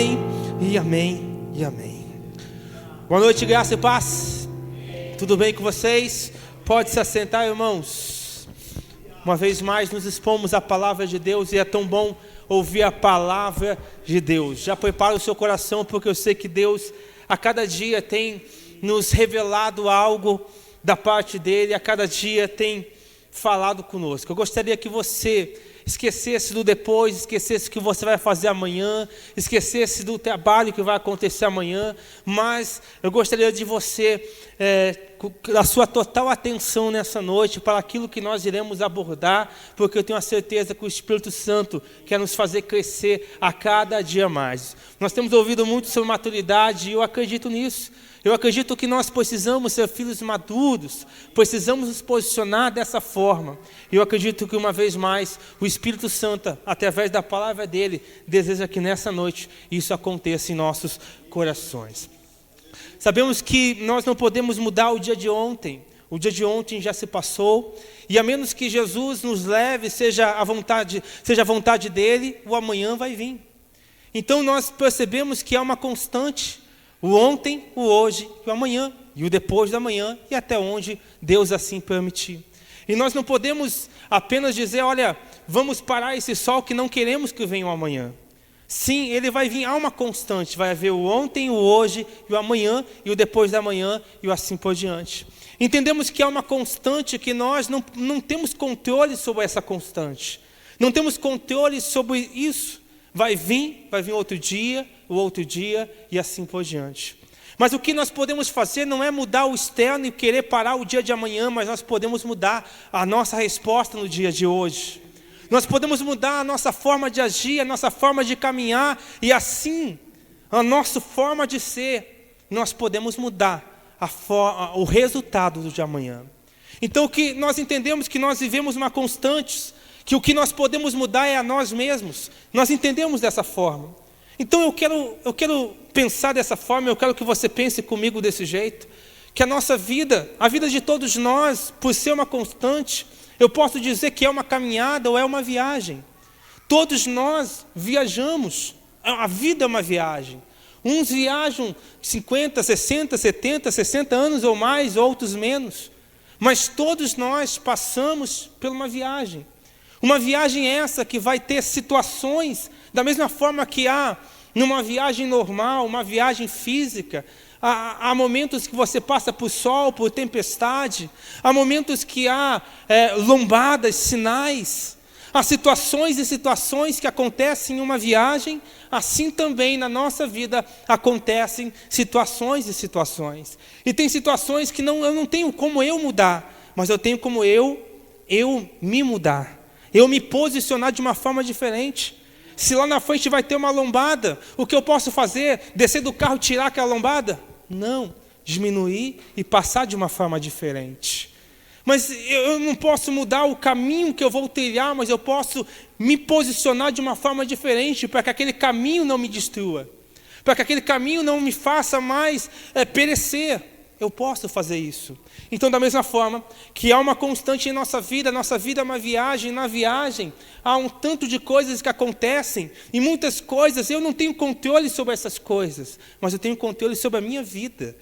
E amém, e amém. Boa noite, graça e paz. Tudo bem com vocês? Pode se assentar, irmãos. Uma vez mais nos expomos à palavra de Deus e é tão bom ouvir a palavra de Deus. Já prepara o seu coração, porque eu sei que Deus a cada dia tem nos revelado algo da parte dele, a cada dia tem falado conosco. Eu gostaria que você esquecesse do depois, esquecesse o que você vai fazer amanhã, esquecesse do trabalho que vai acontecer amanhã, mas eu gostaria de você, a sua total atenção nessa noite para aquilo que nós iremos abordar, porque eu tenho a certeza que o Espírito Santo quer nos fazer crescer a cada dia mais. Nós temos ouvido muito sobre maturidade e eu acredito nisso. Eu acredito que nós precisamos ser filhos maduros, precisamos nos posicionar dessa forma. Eu acredito que uma vez mais o Espírito Santo, através da palavra dele, deseja que nessa noite isso aconteça em nossos corações. Sabemos que nós não podemos mudar o dia de ontem. O dia de ontem já se passou, e a menos que Jesus nos leve, seja a vontade dele, o amanhã vai vir. Então nós percebemos que há uma constante. O ontem, o hoje e o amanhã, e o depois da manhã, e até onde Deus assim permitir. E nós não podemos apenas dizer, olha, vamos parar esse sol que não queremos que venha o amanhã. Sim, ele vai vir, há uma constante, vai haver o ontem, o hoje e o amanhã, e o depois da manhã, e o assim por diante. Entendemos que há uma constante que nós não temos controle sobre essa constante. Não temos controle sobre isso. Vai vir outro dia, o outro dia e assim por diante. Mas o que nós podemos fazer não é mudar o externo e querer parar o dia de amanhã, mas nós podemos mudar a nossa resposta no dia de hoje. Nós podemos mudar a nossa forma de agir, a nossa forma de caminhar e assim, a nossa forma de ser, nós podemos mudar o resultado do de amanhã. Então o que nós entendemos que nós vivemos uma constante, que o que nós podemos mudar é a nós mesmos. Nós entendemos dessa forma. Então eu quero pensar dessa forma, eu quero que você pense comigo desse jeito, que a nossa vida, a vida de todos nós, por ser uma constante, eu posso dizer que é uma caminhada ou é uma viagem. Todos nós viajamos, a vida é uma viagem. Uns viajam 50, 60, 70, 60 anos ou mais, outros menos. Mas todos nós passamos por uma viagem. Uma viagem essa que vai ter situações, da mesma forma que há numa viagem normal, uma viagem física, há momentos que você passa por sol, por tempestade, há momentos que há lombadas, sinais, há situações e situações que acontecem em uma viagem, assim também na nossa vida acontecem situações e situações. E tem situações que eu não tenho como eu mudar, mas eu tenho como eu me mudar. Eu me posicionar de uma forma diferente. Se lá na frente vai ter uma lombada, o que eu posso fazer? Descer do carro e tirar aquela lombada? Não, diminuir e passar de uma forma diferente. Mas eu não posso mudar o caminho que eu vou trilhar, mas eu posso me posicionar de uma forma diferente para que aquele caminho não me destrua, para que aquele caminho não me faça mais perecer. Eu posso fazer isso. Então, da mesma forma que há uma constante em nossa vida é uma viagem, na viagem há um tanto de coisas que acontecem, e muitas coisas eu não tenho controle sobre essas coisas, mas eu tenho controle sobre a minha vida,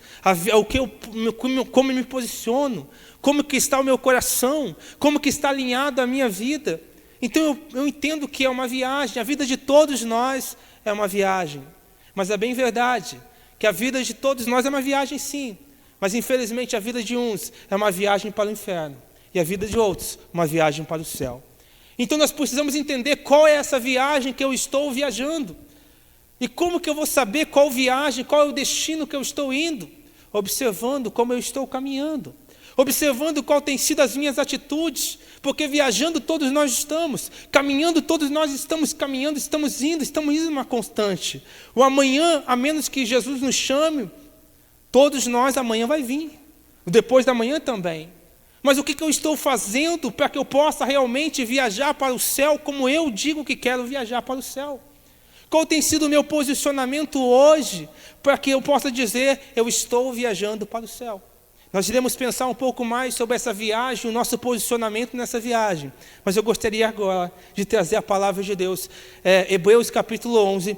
como eu me posiciono, como que está o meu coração, como que está alinhado a minha vida. Então eu entendo que é uma viagem, a vida de todos nós é uma viagem, mas é bem verdade que a vida de todos nós é uma viagem sim. Mas infelizmente a vida de uns é uma viagem para o inferno, e a vida de outros uma viagem para o céu. Então nós precisamos entender qual é essa viagem que eu estou viajando. E como que eu vou saber qual viagem, qual é o destino que eu estou indo? Observando como eu estou caminhando. Observando qual tem sido as minhas atitudes. Porque viajando todos nós estamos, caminhando todos nós estamos caminhando, estamos indo numa constante. O amanhã, a menos que Jesus nos chame, todos nós amanhã vai vir, depois da manhã também. Mas o que eu estou fazendo para que eu possa realmente viajar para o céu como eu digo que quero viajar para o céu? Qual tem sido o meu posicionamento hoje para que eu possa dizer, eu estou viajando para o céu? Nós iremos pensar um pouco mais sobre essa viagem, o nosso posicionamento nessa viagem. Mas eu gostaria agora de trazer a palavra de Deus. Hebreus capítulo 11,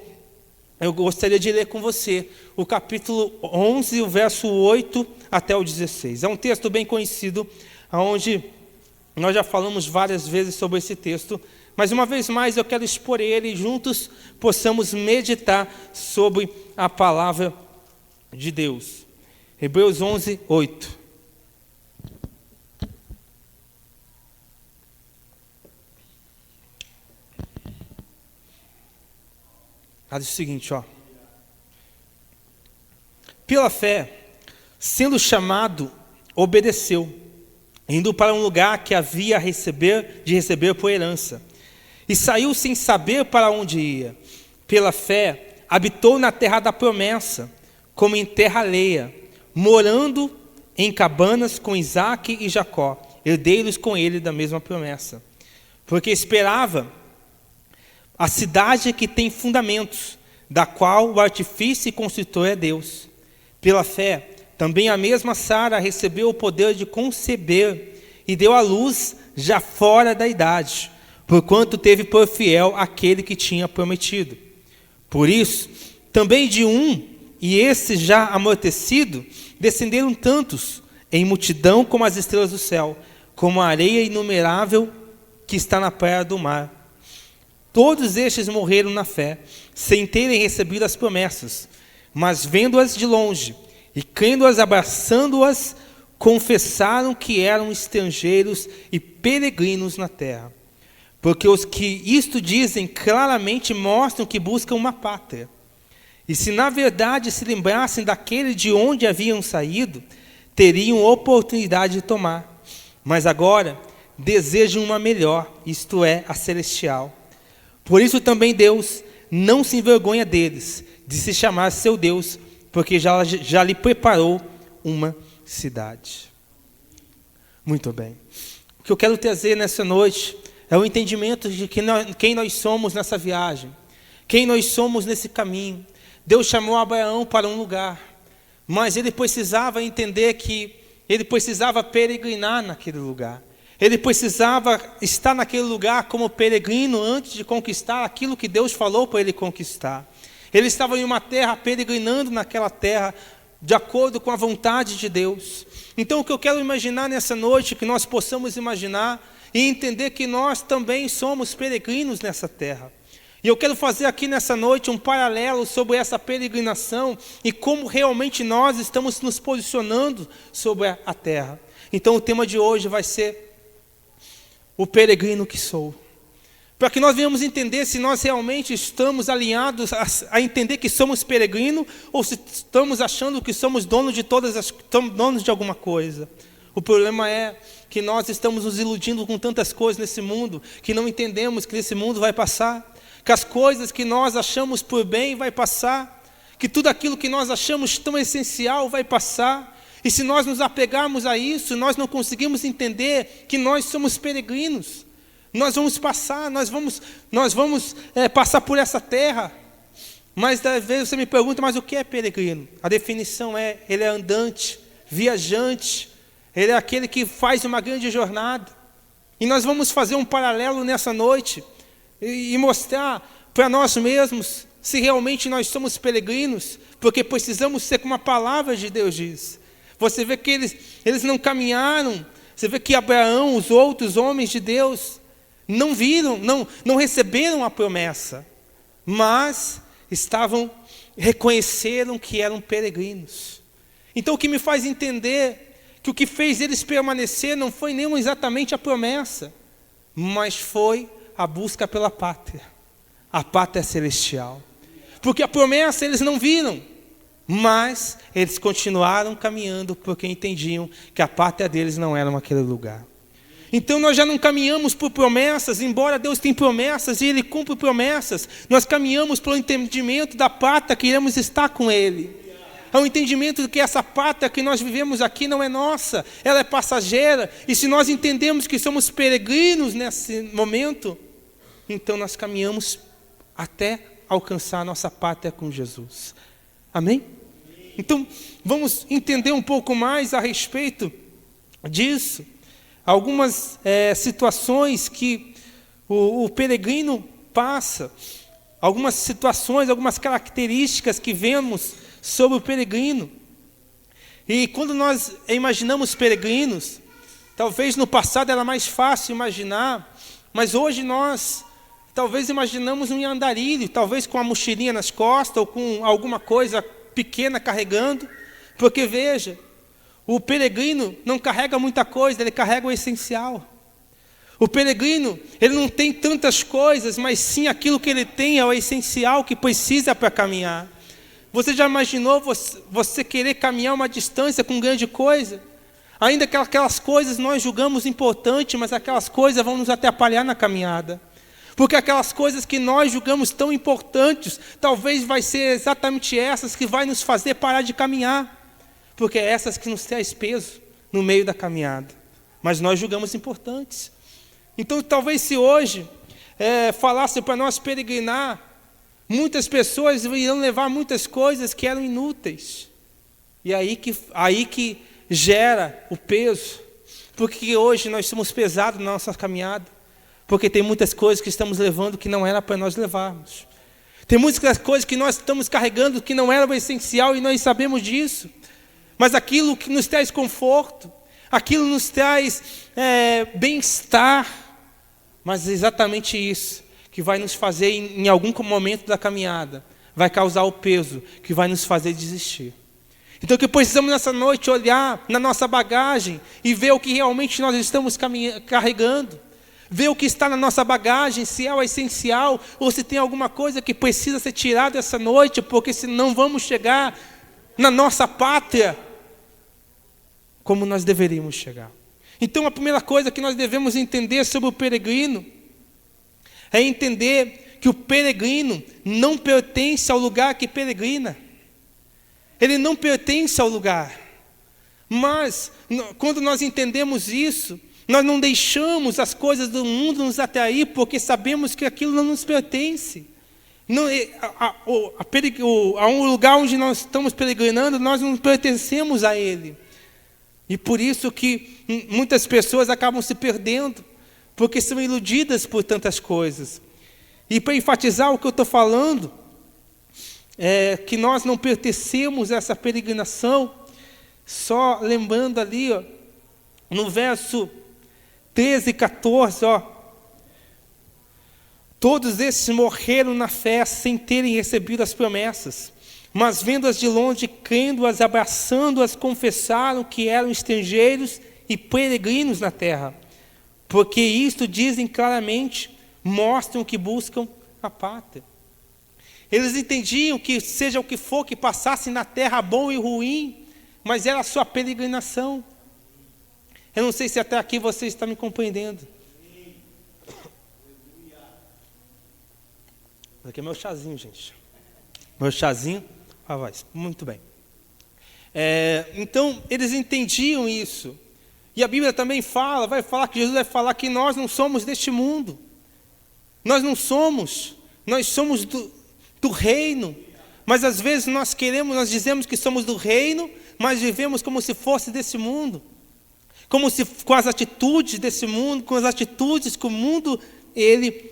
eu gostaria de ler com você o capítulo 11, o verso 8 até o 16. É um texto bem conhecido, onde nós já falamos várias vezes sobre esse texto, mas uma vez mais eu quero expor ele e juntos possamos meditar sobre a palavra de Deus. Hebreus 11, 8. Diz o seguinte, pela fé, sendo chamado, obedeceu, indo para um lugar que havia de receber por herança, e saiu sem saber para onde ia. Pela fé, habitou na terra da promessa, como em terra alheia, morando em cabanas com Isaque e Jacó, herdeiros com ele da mesma promessa, porque esperava a cidade que tem fundamentos, da qual o artífice e construtor é Deus. Pela fé, também a mesma Sara recebeu o poder de conceber e deu à luz já fora da idade, porquanto teve por fiel aquele que tinha prometido. Por isso, também de um, e esse já amortecido, descenderam tantos, em multidão como as estrelas do céu, como a areia inumerável que está na praia do mar. Todos estes morreram na fé, sem terem recebido as promessas, mas vendo-as de longe, e crendo-as, abraçando-as, confessaram que eram estrangeiros e peregrinos na terra. Porque os que isto dizem claramente mostram que buscam uma pátria. E se na verdade se lembrassem daquele de onde haviam saído, teriam oportunidade de tomar. Mas agora desejam uma melhor, isto é, a celestial. Por isso também Deus não se envergonha deles, de se chamar seu Deus, porque já lhe preparou uma cidade. Muito bem. O que eu quero trazer nessa noite é o entendimento de quem nós somos nessa viagem, quem nós somos nesse caminho. Deus chamou Abraão para um lugar, mas ele precisava entender que ele precisava peregrinar naquele lugar. Ele precisava estar naquele lugar como peregrino antes de conquistar aquilo que Deus falou para ele conquistar. Ele estava em uma terra, peregrinando naquela terra, de acordo com a vontade de Deus. Então o que eu quero imaginar nessa noite, que nós possamos imaginar e entender que nós também somos peregrinos nessa terra. E eu quero fazer aqui nessa noite um paralelo sobre essa peregrinação e como realmente nós estamos nos posicionando sobre a terra. Então o tema de hoje vai ser o peregrino que sou. Para que nós venhamos entender se nós realmente estamos alinhados a entender que somos peregrino ou se estamos achando que somos donos de alguma coisa. O problema é que nós estamos nos iludindo com tantas coisas nesse mundo, que não entendemos que esse mundo vai passar, que as coisas que nós achamos por bem vai passar, que tudo aquilo que nós achamos tão essencial vai passar. E se nós nos apegarmos a isso, nós não conseguimos entender que nós somos peregrinos. Nós vamos passar, nós vamos passar por essa terra. Mas às vezes você me pergunta, mas o que é peregrino? A definição é, ele é andante, viajante, ele é aquele que faz uma grande jornada. E nós vamos fazer um paralelo nessa noite e mostrar para nós mesmos se realmente nós somos peregrinos, porque precisamos ser como a palavra de Deus diz. Você vê que eles não caminharam, você vê que Abraão, os outros homens de Deus, não viram, não receberam a promessa, mas reconheceram que eram peregrinos. Então o que me faz entender que o que fez eles permanecer não foi nem exatamente a promessa, mas foi a busca pela pátria, a pátria celestial. Porque a promessa eles não viram, mas eles continuaram caminhando porque entendiam que a pátria deles não era naquele lugar. Então nós já não caminhamos por promessas, embora Deus tenha promessas e Ele cumpre promessas, nós caminhamos pelo entendimento da pátria que iremos estar com Ele. É o entendimento de que essa pátria que nós vivemos aqui não é nossa, ela é passageira, e se nós entendemos que somos peregrinos nesse momento, então nós caminhamos até alcançar a nossa pátria com Jesus. Amém? Então, vamos entender um pouco mais a respeito disso. Algumas situações que o peregrino passa. algumas situações, algumas características que vemos sobre o peregrino. E quando nós imaginamos peregrinos, talvez no passado era mais fácil imaginar, mas hoje nós talvez imaginamos um andarilho, talvez com a mochilinha nas costas ou com alguma coisa pequena carregando, porque veja, o peregrino não carrega muita coisa, ele carrega o essencial. O peregrino, ele não tem tantas coisas, mas sim aquilo que ele tem é o essencial que precisa para caminhar. Você já imaginou você querer caminhar uma distância com grande coisa? Ainda que aquelas coisas nós julgamos importantes, mas aquelas coisas vão nos atrapalhar na caminhada. Porque aquelas coisas que nós julgamos tão importantes, talvez vai ser exatamente essas que vai nos fazer parar de caminhar. Porque é essas que nos traz peso no meio da caminhada. Mas nós julgamos importantes. Então, talvez se hoje falasse para nós peregrinar, muitas pessoas iriam levar muitas coisas que eram inúteis. E aí que gera o peso. Porque hoje nós somos pesados na nossa caminhada. Porque tem muitas coisas que estamos levando que não era para nós levarmos. Tem muitas coisas que nós estamos carregando que não era o essencial e nós sabemos disso. Mas aquilo que nos traz conforto, aquilo nos traz bem-estar. Mas é exatamente isso que vai nos fazer, em algum momento da caminhada, vai causar o peso que vai nos fazer desistir. Então que precisamos nessa noite olhar na nossa bagagem e ver o que realmente nós estamos carregando. Ver o que está na nossa bagagem, se é o essencial ou se tem alguma coisa que precisa ser tirada essa noite, porque senão vamos chegar na nossa pátria como nós deveríamos chegar. Então a primeira coisa que nós devemos entender sobre o peregrino é entender que o peregrino não pertence ao lugar que peregrina. Ele não pertence ao lugar. Mas quando nós entendemos isso, nós não deixamos as coisas do mundo nos atrair, porque sabemos que aquilo não nos pertence. A um lugar onde nós estamos peregrinando, nós não pertencemos a ele. E por isso que muitas pessoas acabam se perdendo, porque são iludidas por tantas coisas. E para enfatizar o que eu estou falando, é que nós não pertencemos a essa peregrinação, só lembrando ali, ó, no verso 13 e 14, todos esses morreram na fé sem terem recebido as promessas, mas vendo-as de longe, crendo-as, abraçando-as, confessaram que eram estrangeiros e peregrinos na terra, porque isto dizem claramente, mostram que buscam a pátria. Eles entendiam que seja o que for que passasse na terra, bom e ruim, mas era a sua peregrinação. Eu não sei se até aqui você está me compreendendo. Aqui é meu chazinho, gente. Meu chazinho. Muito bem. Então, eles entendiam isso. E a Bíblia também vai falar que Jesus vai falar que nós não somos deste mundo. Nós não somos. Nós somos do reino. Mas às vezes nós dizemos que somos do reino, mas vivemos como se fosse desse mundo. Como se com as atitudes desse mundo, com as atitudes que o mundo, ele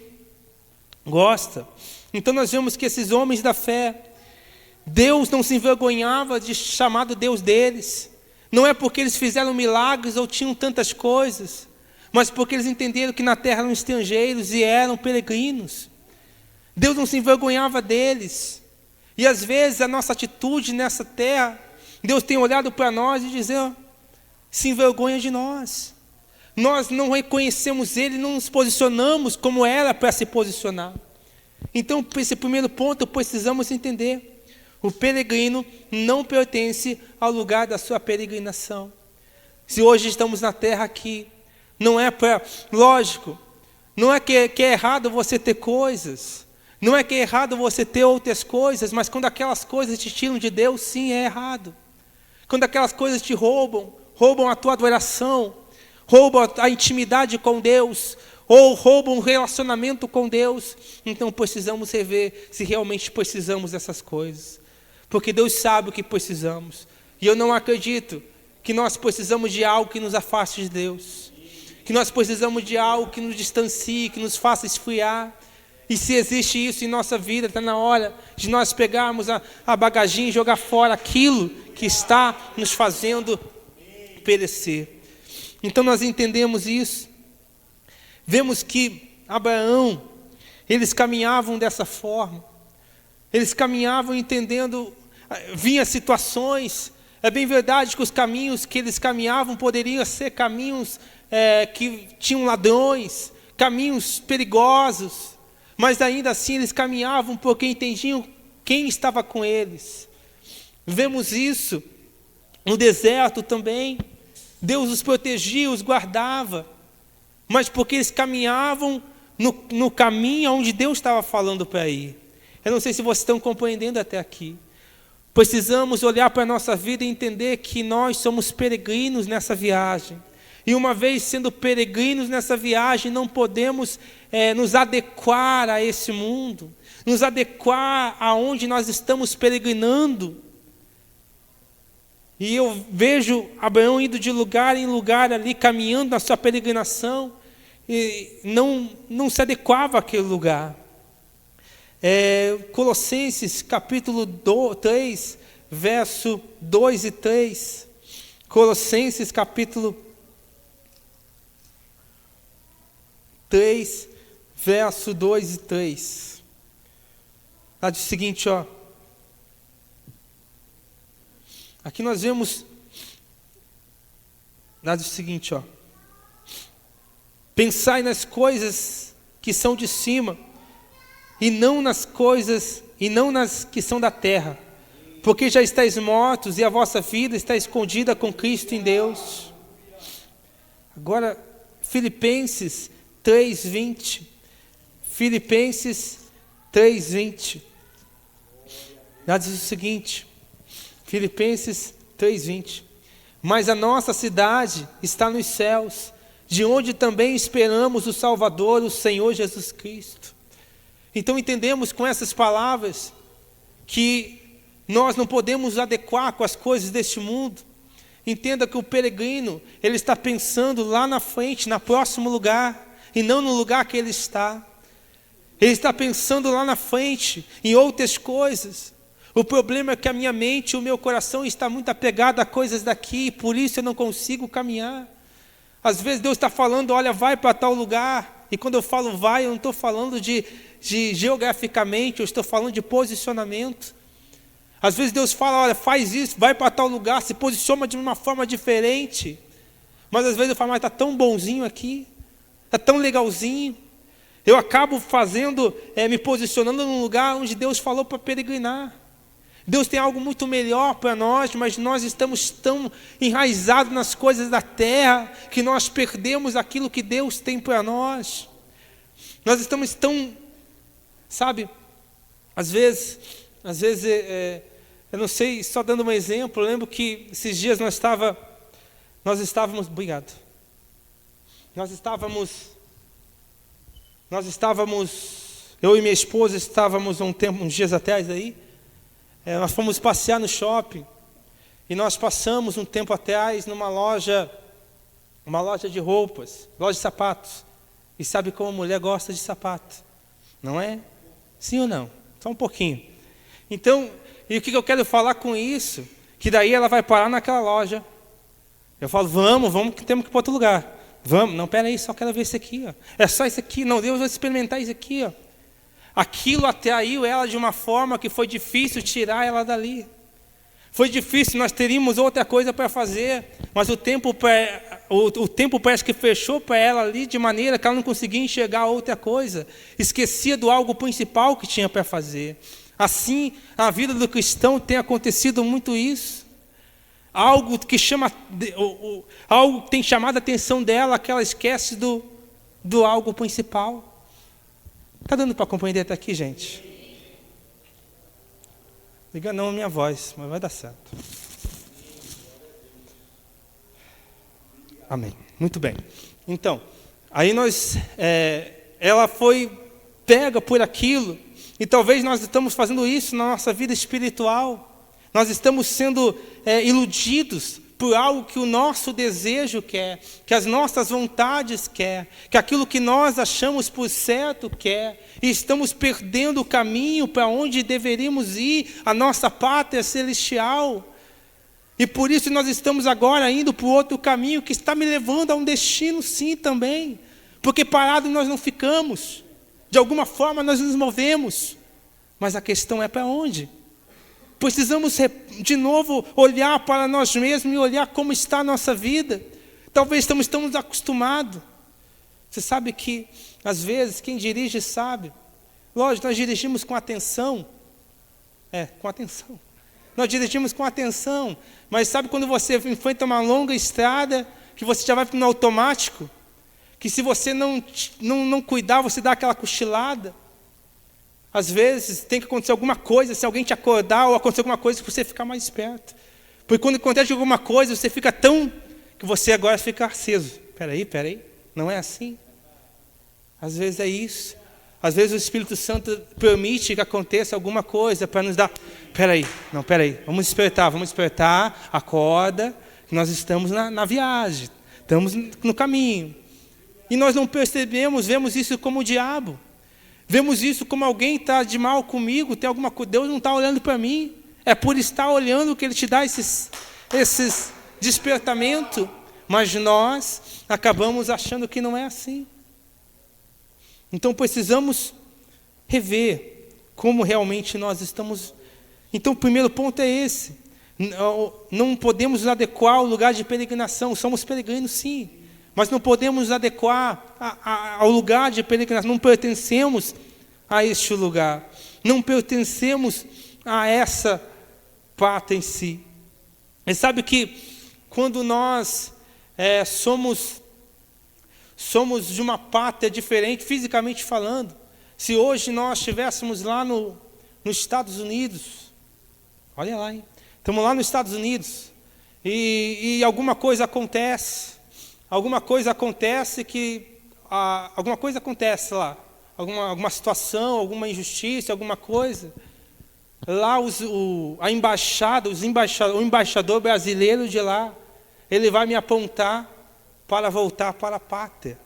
gosta. Então nós vemos que esses homens da fé, Deus não se envergonhava de chamar do Deus deles. Não é porque eles fizeram milagres ou tinham tantas coisas, mas porque eles entenderam que na terra eram estrangeiros e eram peregrinos. Deus não se envergonhava deles. E às vezes a nossa atitude nessa terra, Deus tem olhado para nós e dizer, se envergonha de nós. Nós não reconhecemos Ele, não nos posicionamos como era para se posicionar. Então, esse primeiro ponto, precisamos entender. O peregrino não pertence ao lugar da sua peregrinação. Se hoje estamos na terra aqui, não é para... Lógico, não é que é errado você ter coisas, não é que é errado você ter outras coisas, mas quando aquelas coisas te tiram de Deus, sim, é errado. Quando aquelas coisas te roubam a tua adoração, roubam a intimidade com Deus, ou roubam o relacionamento com Deus, então precisamos rever se realmente precisamos dessas coisas. Porque Deus sabe o que precisamos. E eu não acredito que nós precisamos de algo que nos afaste de Deus. Que nós precisamos de algo que nos distancie, que nos faça esfriar. E se existe isso em nossa vida, está na hora de nós pegarmos a bagagem e jogar fora aquilo que está nos fazendo perecer. Então nós entendemos isso. Vemos que Abraão, eles caminhavam dessa forma. Eles caminhavam entendendo, vinha situações. É bem verdade que os caminhos que eles caminhavam poderiam ser caminhos que tinham ladrões, caminhos perigosos. Mas ainda assim eles caminhavam porque entendiam quem estava com eles. Vemos isso no deserto também. Deus os protegia, os guardava. Mas porque eles caminhavam no caminho onde Deus estava falando para ir. Eu não sei se vocês estão compreendendo até aqui. Precisamos olhar para a nossa vida e entender que nós somos peregrinos nessa viagem. E uma vez sendo peregrinos nessa viagem, não podemos nos adequar a esse mundo, nos adequar aonde nós estamos peregrinando. E eu vejo Abraão indo de lugar em lugar ali, caminhando na sua peregrinação, e não se adequava àquele lugar. Colossenses capítulo 3, verso 2 e 3. Colossenses capítulo 3, verso 2 e 3. Lá diz o seguinte, ó. Aqui nós vemos, lá diz o seguinte, ó. Pensai nas coisas que são de cima, e não nas que são da terra, porque já estáis mortos e a vossa vida está escondida com Cristo em Deus. Agora, Filipenses 3:20. Filipenses 3:20. Lá diz o seguinte, Filipenses 3:20. Mas a nossa cidade está nos céus, de onde também esperamos o Salvador, o Senhor Jesus Cristo. Então entendemos com essas palavras que nós não podemos adequar com as coisas deste mundo. Entenda que o peregrino, ele está pensando lá na frente, no próximo lugar, e não no lugar que ele está. Ele está pensando lá na frente, em outras coisas. O problema é que a minha mente e o meu coração está muito apegado a coisas daqui, e por isso eu não consigo caminhar. Às vezes Deus está falando, olha, vai para tal lugar. E quando eu falo vai, eu não estou falando de geograficamente, eu estou falando de posicionamento. Às vezes Deus fala, olha, faz isso, vai para tal lugar, se posiciona de uma forma diferente. Mas às vezes eu falo, mas está tão bonzinho aqui, está tão legalzinho. Eu acabo fazendo, me posicionando num lugar onde Deus falou para peregrinar. Deus tem algo muito melhor para nós, mas nós estamos tão enraizados nas coisas da terra que nós perdemos aquilo que Deus tem para nós. Nós estamos tão, sabe, às vezes eu não sei, só dando um exemplo, eu lembro que esses dias nós estávamos, obrigado, eu e minha esposa estávamos uns dias atrás aí, nós fomos passear no shopping, e nós passamos um tempo atrás numa loja de roupas, loja de sapatos, e sabe como a mulher gosta de sapato, não é? Sim ou não? Só um pouquinho. Então, e o que eu quero falar com isso? Que daí ela vai parar naquela loja. Eu falo, vamos que temos que ir para outro lugar. Vamos, não, peraí, só quero ver esse aqui, ó. É só isso aqui, não, Deus vai experimentar isso aqui, ó. Aquilo atraiu ela de uma forma que foi difícil tirar ela dali. Foi difícil, nós teríamos outra coisa para fazer, mas o tempo parece que fechou para ela ali de maneira que ela não conseguia enxergar outra coisa. Esquecia do algo principal que tinha para fazer. Assim, a vida do cristão tem acontecido muito isso. Algo que tem chamado a atenção dela, que ela esquece do algo principal. Está dando para compreender até aqui, gente? Liga não a minha voz, mas vai dar certo. Amém. Muito bem. Então, aí ela foi pega por aquilo, e talvez nós estamos fazendo isso na nossa vida espiritual. Nós estamos sendo iludidos por algo que o nosso desejo quer, que as nossas vontades quer, que aquilo que nós achamos por certo quer, e estamos perdendo o caminho para onde deveríamos ir, a nossa pátria celestial. E por isso nós estamos agora indo para o outro caminho que está me levando a um destino sim também. Porque parados nós não ficamos. De alguma forma nós nos movemos. Mas a questão é para onde? Precisamos de novo olhar para nós mesmos e olhar como está a nossa vida. Talvez estamos acostumados. Você sabe que, às vezes, quem dirige sabe. Lógico, nós dirigimos com atenção. Com atenção. Nós dirigimos com atenção, mas sabe quando você enfrenta uma longa estrada, que você já vai no automático, que se você não cuidar, você dá aquela cochilada? Às vezes tem que acontecer alguma coisa, se alguém te acordar ou acontecer alguma coisa, para você ficar mais esperto. Porque quando acontece alguma coisa, você fica tão, que você agora fica aceso. Peraí, não é assim? Às vezes é isso. Às vezes o Espírito Santo permite que aconteça alguma coisa para nos dar... Peraí, vamos despertar, acorda, que nós estamos na viagem, estamos no caminho. E nós não percebemos, vemos isso como o diabo. Vemos isso como alguém está de mal comigo, tem alguma coisa, Deus não está olhando para mim. É por estar olhando que Ele te dá esses despertamentos. Mas nós acabamos achando que não é assim. Então precisamos rever como realmente nós estamos. Então o primeiro ponto é esse. Não podemos nos adequar ao lugar de peregrinação. Somos peregrinos sim, mas não podemos nos adequar ao lugar de peregrinação. Não pertencemos a este lugar. Não pertencemos a essa pátria em si. E sabe que quando nós somos de uma pátria diferente, fisicamente falando. Se hoje nós estivéssemos lá nos Estados Unidos, olha lá, hein? Estamos lá nos Estados Unidos, e alguma coisa acontece lá, alguma situação, alguma injustiça, alguma coisa. Lá o embaixador brasileiro de lá, ele vai me apontar para voltar para a pátria.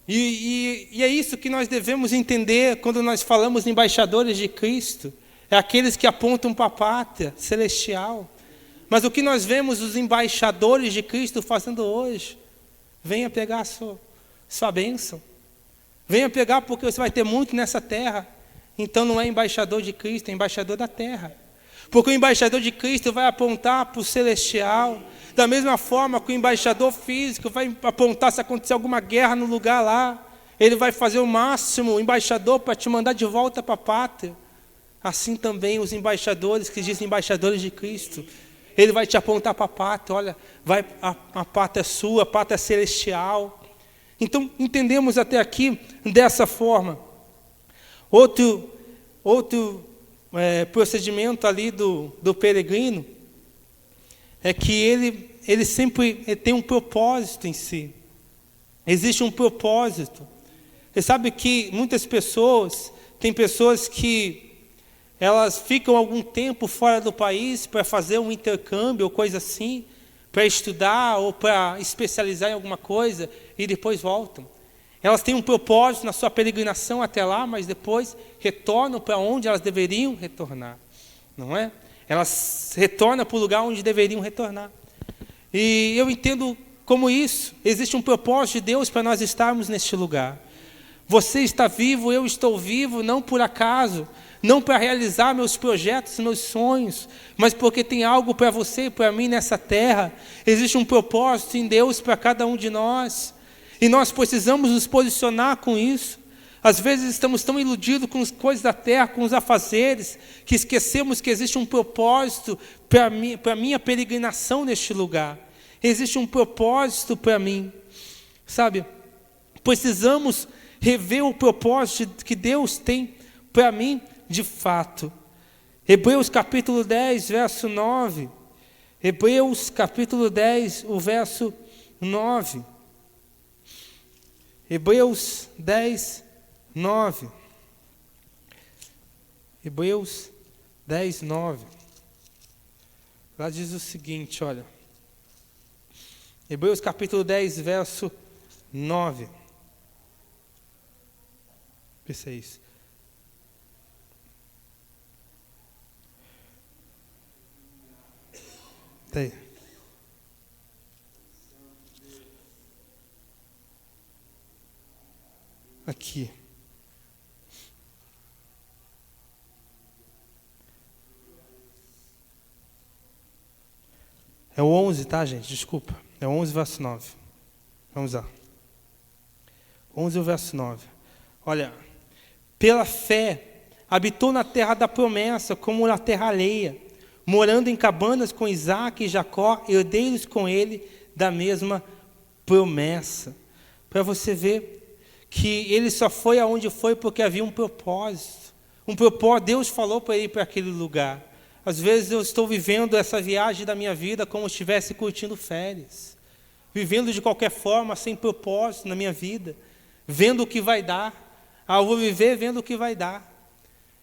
E é isso que nós devemos entender quando nós falamos de embaixadores de Cristo. É aqueles que apontam para a pátria celestial. Mas o que nós vemos os embaixadores de Cristo fazendo hoje? Venha pegar a sua bênção. Venha pegar porque você vai ter muito nessa terra. Então não é embaixador de Cristo, é embaixador da terra. Porque o embaixador de Cristo vai apontar para o celestial. Da mesma forma que o embaixador físico vai apontar se acontecer alguma guerra no lugar lá. Ele vai fazer o máximo, o embaixador, para te mandar de volta para a pátria. Assim também os embaixadores, que dizem embaixadores de Cristo. Ele vai te apontar para a pátria. Olha, a pátria é sua, a pátria celestial. Então, entendemos até aqui dessa forma. Outro procedimento ali do peregrino é que ele sempre tem um propósito em si. Existe um propósito. Você sabe que muitas pessoas, tem pessoas que elas ficam algum tempo fora do país para fazer um intercâmbio ou coisa assim, para estudar ou para especializar em alguma coisa e depois voltam. Elas têm um propósito na sua peregrinação até lá, mas depois retornam para onde elas deveriam retornar, não é? Elas retornam para o lugar onde deveriam retornar. E eu entendo como isso. Existe um propósito de Deus para nós estarmos neste lugar. Você está vivo, eu estou vivo, não por acaso, não para realizar meus projetos, meus sonhos, mas porque tem algo para você e para mim nessa terra. Existe um propósito em Deus para cada um de nós. E nós precisamos nos posicionar com isso. Às vezes estamos tão iludidos com as coisas da terra, com os afazeres, que esquecemos que existe um propósito para a minha peregrinação neste lugar. Existe um propósito para mim. Sabe? Precisamos rever o propósito que Deus tem para mim de fato. Hebreus capítulo 10, verso 9. Hebreus capítulo 10, o verso 9. Hebreus 10, 9. Hebreus 10, 9. Lá diz o seguinte, olha. Hebreus capítulo 10, verso 9. Pensa isso. Tá aí. Aqui. É o 11, tá, gente? Desculpa. É o 11, verso 9. Vamos lá. 11, verso 9. Olha. Pela fé, habitou na terra da promessa, como na terra alheia, morando em cabanas com Isaque e Jacó, herdeiros com ele da mesma promessa. Para você ver que ele só foi aonde foi porque havia um propósito. Um propósito, Deus falou para ele ir para aquele lugar. Às vezes eu estou vivendo essa viagem da minha vida como se estivesse curtindo férias. Vivendo de qualquer forma, sem propósito na minha vida. Vendo o que vai dar. Eu vou viver vendo o que vai dar.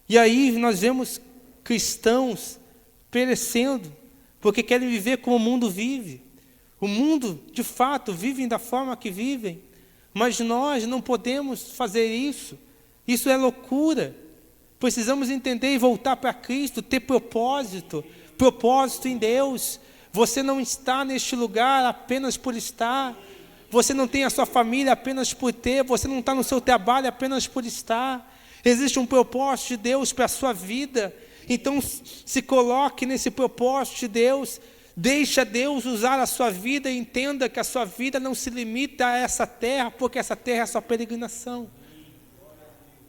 E aí nós vemos cristãos perecendo, porque querem viver como o mundo vive. O mundo, de fato, vive da forma que vivem. Mas nós não podemos fazer isso. Isso é loucura. Precisamos entender e voltar para Cristo, ter propósito em Deus. Você não está neste lugar apenas por estar. Você não tem a sua família apenas por ter. Você não está no seu trabalho apenas por estar. Existe um propósito de Deus para a sua vida. Então se coloque nesse propósito de Deus. Deixa Deus usar a sua vida e entenda que a sua vida não se limita a essa terra, porque essa terra é a sua peregrinação.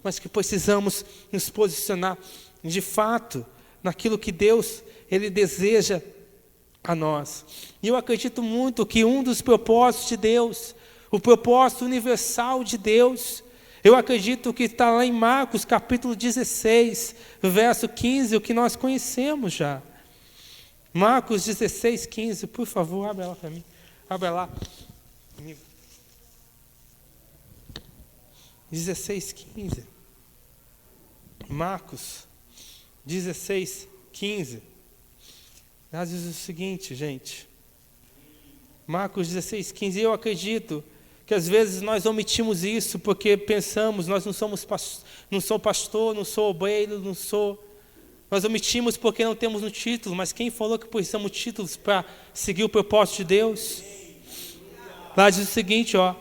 Mas que precisamos nos posicionar de fato naquilo que Deus Ele deseja a nós. E eu acredito muito que um dos propósitos de Deus, o propósito universal de Deus, eu acredito que está lá em Marcos capítulo 16, verso 15, o que nós conhecemos já. Marcos 16, 15, por favor, abre ela para mim. Abre lá. 16, 15. Marcos 16, 15. Ela diz o seguinte, gente. Marcos 16, 15. Eu acredito que às vezes nós omitimos isso porque pensamos, nós não sou pastor, não sou obreiro, não sou... Nós omitimos porque não temos um título, mas quem falou que precisamos de títulos para seguir o propósito de Deus? Lá diz o seguinte, ó.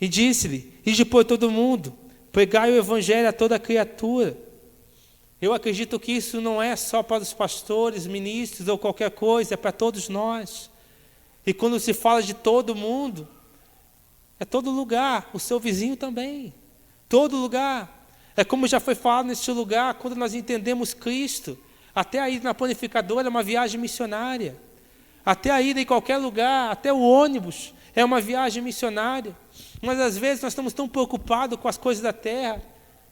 E disse-lhe, ide por todo mundo, pregai o evangelho a toda criatura. Eu acredito que isso não é só para os pastores, ministros ou qualquer coisa, é para todos nós. E quando se fala de todo mundo, é todo lugar, o seu vizinho também. Todo lugar. É como já foi falado neste lugar, quando nós entendemos Cristo. Até a ida na panificadora é uma viagem missionária. Até a ida em qualquer lugar, até o ônibus, é uma viagem missionária. Mas às vezes nós estamos tão preocupados com as coisas da terra,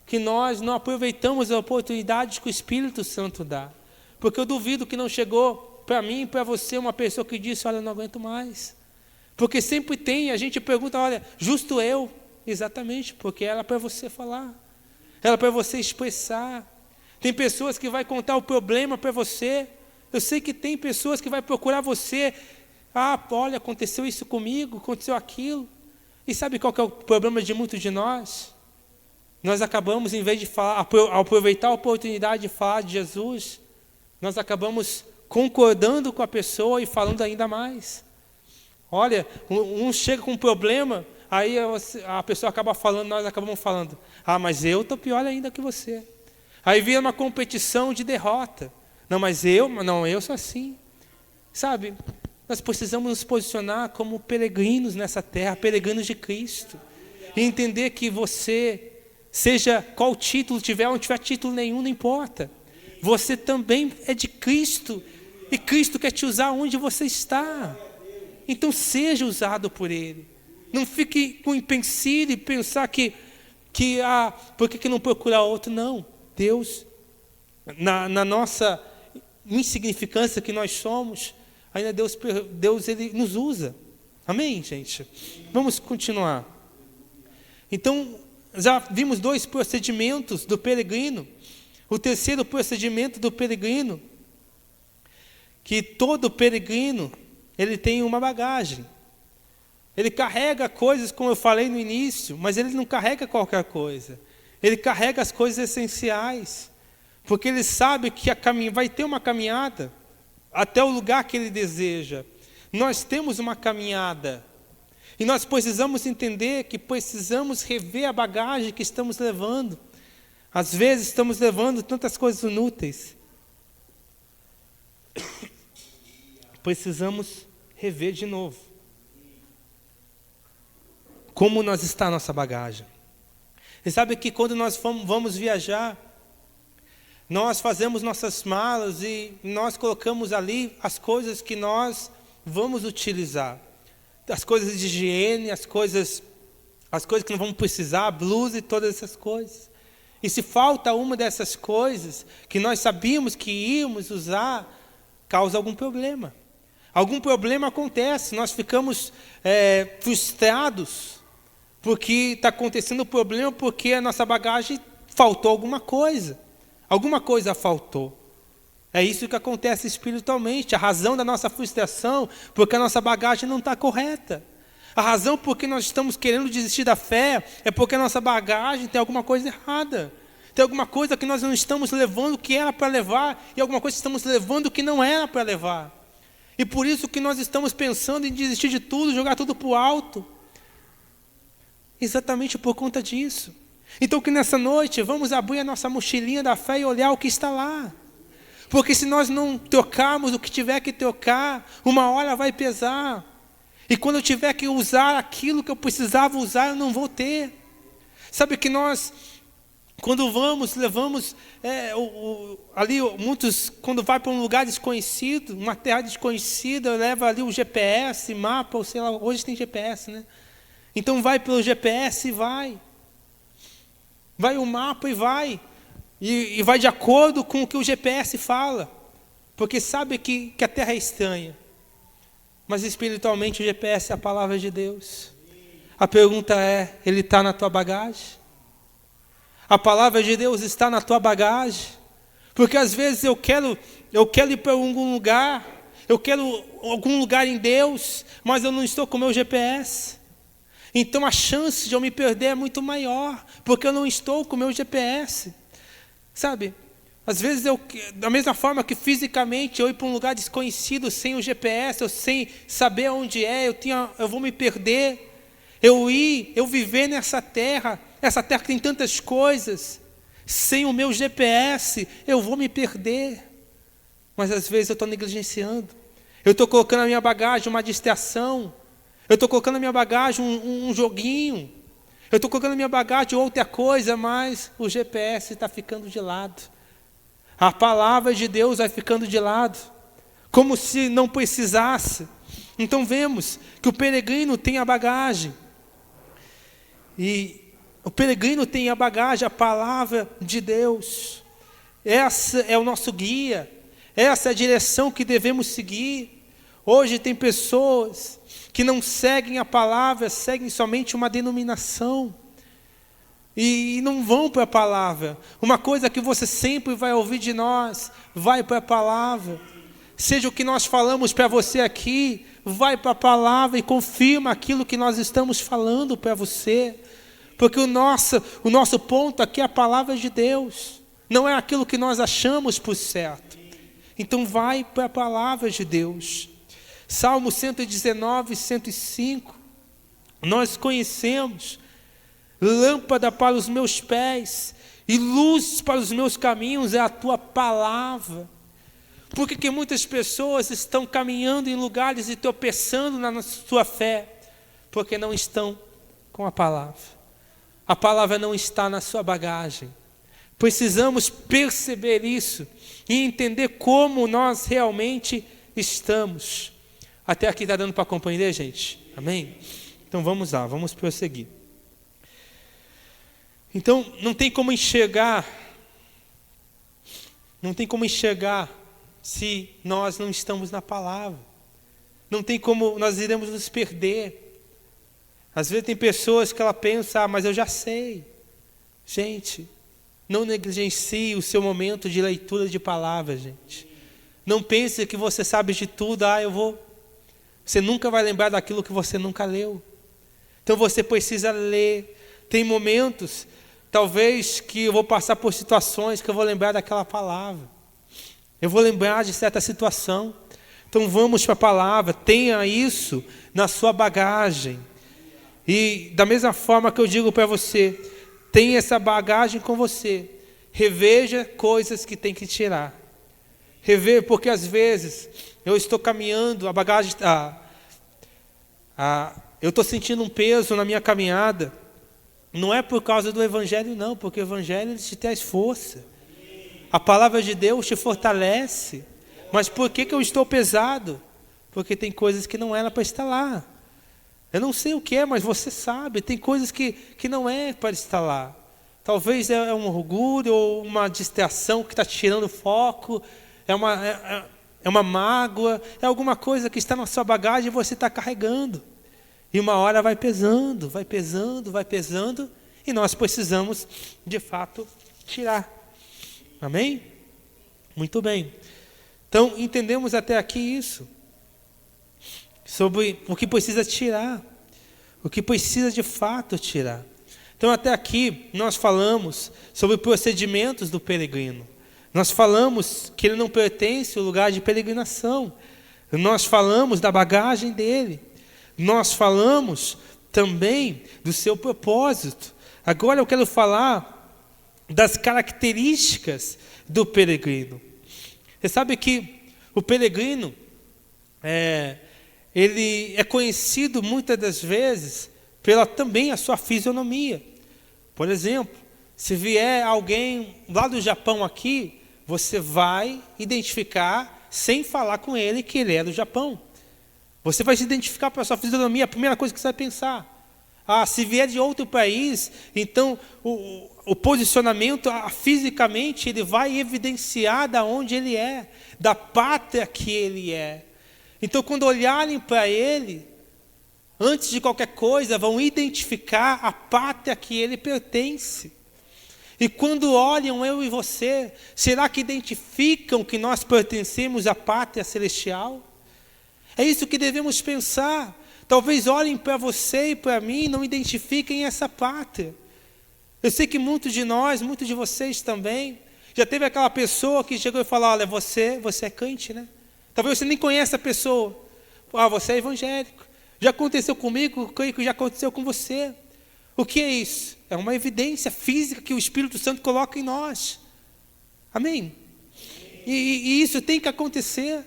que nós não aproveitamos a oportunidade que o Espírito Santo dá. Porque eu duvido que não chegou para mim e para você uma pessoa que disse, olha, eu não aguento mais. Porque sempre tem, a gente pergunta, olha, justo eu? Exatamente, porque era para você falar. Era para você expressar. Tem pessoas que vai contar o problema para você. Eu sei que tem pessoas que vai procurar você. Olha, aconteceu isso comigo, aconteceu aquilo. E sabe qual que é o problema de muitos de nós? Nós acabamos, em vez de falar, aproveitar a oportunidade de falar de Jesus, nós acabamos concordando com a pessoa e falando ainda mais. Olha, um chega com um problema, aí a pessoa acaba falando, nós acabamos falando, mas eu estou pior ainda que você. Aí vira uma competição de derrota. Mas eu sou assim. Sabe, nós precisamos nos posicionar como peregrinos nessa terra, peregrinos de Cristo. E entender que você, seja qual título tiver, ou não tiver título nenhum, não importa. Você também é de Cristo. E Cristo quer te usar onde você está. Então seja usado por Ele. Não fique com empecilho e pensar por que não procurar outro? Não. Deus, na nossa insignificância que nós somos, ainda Deus Ele nos usa. Amém, gente? Vamos continuar. Então, já vimos 2 procedimentos do peregrino. O terceiro procedimento do peregrino, que todo peregrino, ele tem uma bagagem. Ele carrega coisas, como eu falei no início, mas ele não carrega qualquer coisa. Ele carrega as coisas essenciais, porque ele sabe que vai ter uma caminhada até o lugar que ele deseja. Nós temos uma caminhada, e nós precisamos entender que precisamos rever a bagagem que estamos levando. Às vezes estamos levando tantas coisas inúteis. Precisamos rever de novo. Como está a nossa bagagem? Você sabe que quando nós vamos viajar, nós fazemos nossas malas e nós colocamos ali as coisas que nós vamos utilizar. As coisas de higiene, as coisas que não vamos precisar, a blusa e todas essas coisas. E se falta uma dessas coisas que nós sabíamos que íamos usar, causa algum problema. Algum problema acontece, nós ficamos frustrados, porque está acontecendo o problema porque a nossa bagagem faltou alguma coisa faltou. É isso que acontece espiritualmente, a razão da nossa frustração, porque a nossa bagagem não está correta. A razão por que nós estamos querendo desistir da fé é porque a nossa bagagem tem alguma coisa errada. Tem alguma coisa que nós não estamos levando que era para levar, e alguma coisa que estamos levando que não era para levar. E por isso que nós estamos pensando em desistir de tudo, jogar tudo para o alto. Exatamente por conta disso. Então que nessa noite vamos abrir a nossa mochilinha da fé e olhar o que está lá. Porque se nós não trocarmos o que tiver que trocar, uma hora vai pesar. E quando eu tiver que usar aquilo que eu precisava usar, eu não vou ter. Sabe que nós, quando levamos ali, muitos, quando vai para um lugar desconhecido, uma terra desconhecida, leva ali o GPS, mapa, ou sei lá, hoje tem GPS, né? Então vai pelo GPS e vai. Vai o mapa e vai. E vai de acordo com o que o GPS fala. Porque sabe que a terra é estranha. Mas espiritualmente o GPS é a palavra de Deus. A pergunta é, ele está na tua bagagem? A palavra de Deus está na tua bagagem? Porque às vezes eu quero ir para algum lugar, eu quero algum lugar em Deus, mas eu não estou com o meu GPS. Então a chance de eu me perder é muito maior, porque eu não estou com o meu GPS. Sabe? Às vezes da mesma forma que fisicamente eu ir para um lugar desconhecido sem o GPS, ou sem saber onde é, eu vou me perder. Eu viver nessa terra, essa terra que tem tantas coisas, sem o meu GPS, eu vou me perder. Mas às vezes eu estou negligenciando. Eu estou colocando na minha bagagem uma distração. Eu estou colocando na minha bagagem um joguinho. Eu estou colocando na minha bagagem outra coisa, mas o GPS está ficando de lado. A palavra de Deus vai ficando de lado, como se não precisasse. Então vemos que o peregrino tem a bagagem. E o peregrino tem a bagagem, a palavra de Deus. Essa é o nosso guia. Essa é a direção que devemos seguir. Hoje tem pessoas que não seguem a palavra, seguem somente uma denominação. E não vão para a palavra. Uma coisa que você sempre vai ouvir de nós, vai para a palavra. Seja o que nós falamos para você aqui, vai para a palavra e confirma aquilo que nós estamos falando para você. Porque o nosso ponto aqui é a palavra de Deus. Não é aquilo que nós achamos por certo. Então vai para a palavra de Deus. Salmo 119, 105. Nós conhecemos. Lâmpada para os meus pés e luz para os meus caminhos é a tua palavra. Por que muitas pessoas estão caminhando em lugares e tropeçando na sua fé? Porque não estão com a palavra. A palavra não está na sua bagagem. Precisamos perceber isso e entender como nós realmente estamos. Até aqui está dando para compreender, gente? Amém? Então vamos lá, vamos prosseguir. Então, não tem como enxergar se nós não estamos na palavra. Não tem como, nós iremos nos perder. Às vezes tem pessoas que ela pensa, mas eu já sei. Gente, não negligencie o seu momento de leitura de palavra, gente. Não pense que você sabe de tudo, eu vou Você nunca vai lembrar daquilo que você nunca leu. Então você precisa ler. Tem momentos, talvez, que eu vou passar por situações que eu vou lembrar daquela palavra. Eu vou lembrar de certa situação. Então vamos para a palavra. Tenha isso na sua bagagem. E da mesma forma que eu digo para você, tenha essa bagagem com você. Reveja coisas que tem que tirar. Rever, porque às vezes eu estou caminhando, a bagagem, eu estou sentindo um peso na minha caminhada. Não é por causa do Evangelho, não, porque o Evangelho te traz força. A palavra de Deus te fortalece. Mas por que eu estou pesado? Porque tem coisas que não era para estar lá. Eu não sei o que é, mas você sabe. Tem coisas que não é para estar lá. Talvez é um orgulho ou uma distração que está tirando o foco. É uma mágoa. É alguma coisa que está na sua bagagem e você está carregando. E uma hora vai pesando, vai pesando, vai pesando. E nós precisamos, de fato, tirar. Amém? Muito bem. Então, entendemos até aqui isso. Sobre o que precisa tirar. O que precisa de fato tirar. Então, até aqui, nós falamos sobre procedimentos do peregrino. Nós falamos que ele não pertence ao lugar de peregrinação. Nós falamos da bagagem dele. Nós falamos também do seu propósito. Agora eu quero falar das características do peregrino. Você sabe que o peregrino, ele é conhecido muitas das vezes pela também a sua fisionomia. Por exemplo, se vier alguém lá do Japão aqui, você vai identificar, sem falar com ele, que ele é do Japão. Você vai se identificar pela sua fisionomia, a primeira coisa que você vai pensar. Se vier de outro país, então o posicionamento, fisicamente, ele vai evidenciar de onde ele é, da pátria que ele é. Então, quando olharem para ele, antes de qualquer coisa, vão identificar a pátria que ele pertence. E quando olham eu e você, será que identificam que nós pertencemos à pátria celestial? É isso que devemos pensar. Talvez olhem para você e para mim e não identifiquem essa pátria. Eu sei que muitos de nós, muitos de vocês também, já teve aquela pessoa que chegou e falou: olha, você é crente, né? Talvez você nem conheça a pessoa. Você é evangélico. Já aconteceu comigo, creio que já aconteceu com você. O que é isso? É uma evidência física que o Espírito Santo coloca em nós. Amém? E isso tem que acontecer.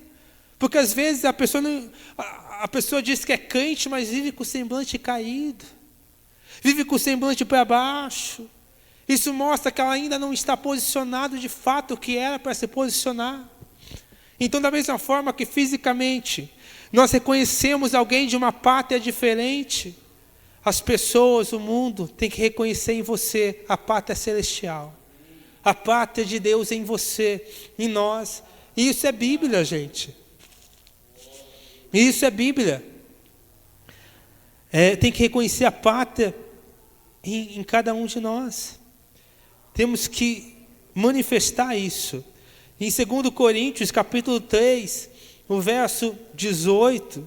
Porque às vezes a pessoa diz que é crente, mas vive com o semblante caído. Vive com o semblante para baixo. Isso mostra que ela ainda não está posicionado de fato o que era para se posicionar. Então, da mesma forma que fisicamente nós reconhecemos alguém de uma pátria diferente, as pessoas, o mundo, tem que reconhecer em você a pátria celestial. A pátria de Deus em você, em nós. E isso é Bíblia, gente. Isso é Bíblia. Tem que reconhecer a pátria em cada um de nós. Temos que manifestar isso. Em 2 Coríntios, capítulo 3, o verso 18.